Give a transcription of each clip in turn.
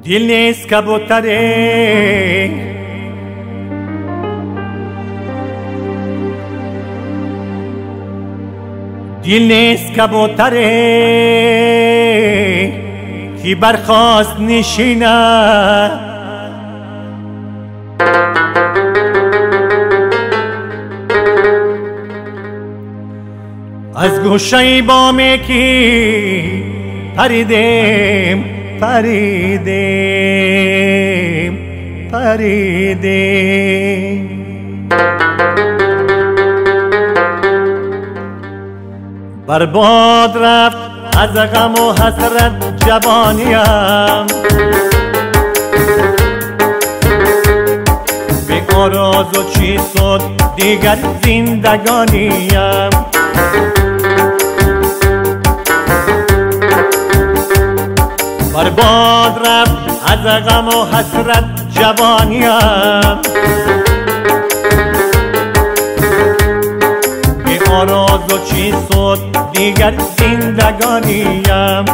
دل نیست کبوتره دل نیست کبوتره کی برخواست نشینه از گوشه بامی کی پریدیم پریدیم پریدیم برباد رفت از غم و حسرت جوانیم به آراز و چی شد دیگر زندگانیم برباد رفت از غم و حسرت جوانیم به آراز و چی شد دیگر زندگانیم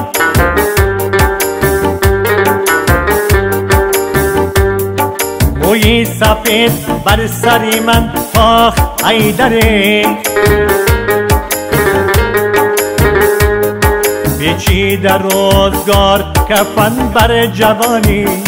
موی سفید بر سری من تاخت حیدره پیچیده روزگار کفن بر جوانیم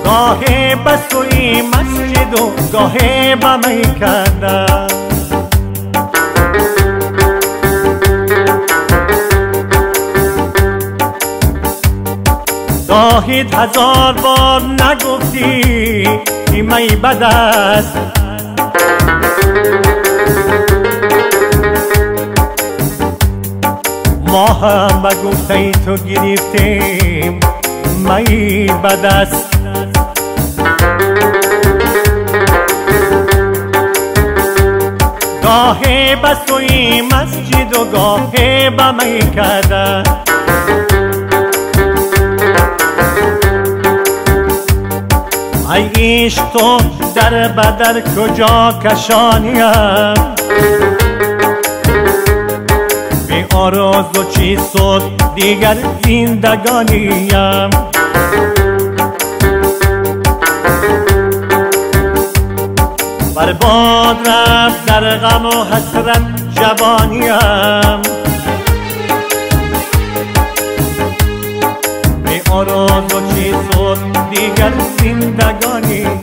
گاهی به سوی مسجد و گاهی به میکده گاهی هزار بار نگفتی که می بد است ما هم به گفته تو گرفتیم می بد است گاهی به سوی مسجد و گاهی به میکده ای عشق تو در بدر کجا کشانیم بی آراز و چی شد دیگر زندگانیم برباد رفت در غم و حسرت جوانیم بی آراز و چی شد دیگر زندگانیم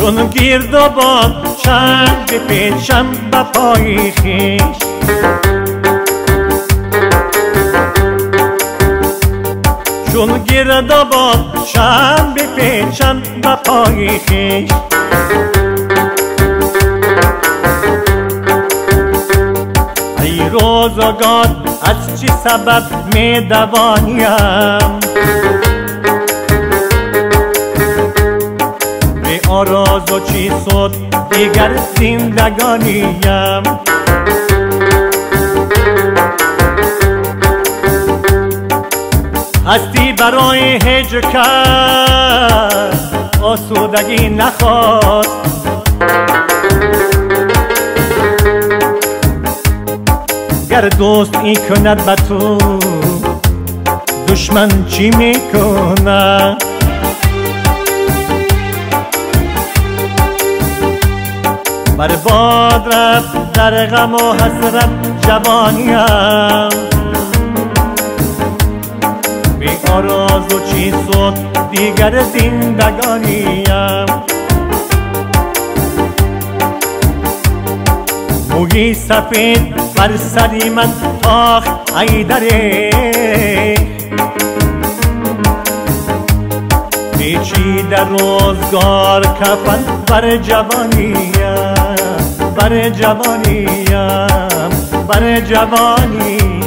چون گرد و باد چند بپیچم به پای خویش چون گرد و باد چند بپیچم به پای خویش ای روزگار از چه سبب می دوانیم آراز و چی شد دیگر زندگانیم هستی برای هجر کرد آسودگی نخواست گر دوست ای کند به تو دشمن چی میکنه برباد رفت در غم و حسرت جوانیم بی آراز و چی شد دیگر زندگانیم موی سفید بر سری من تاخت حیدره روزگار کفن بر جوانیم، بر جوانیم، بر جوانیم.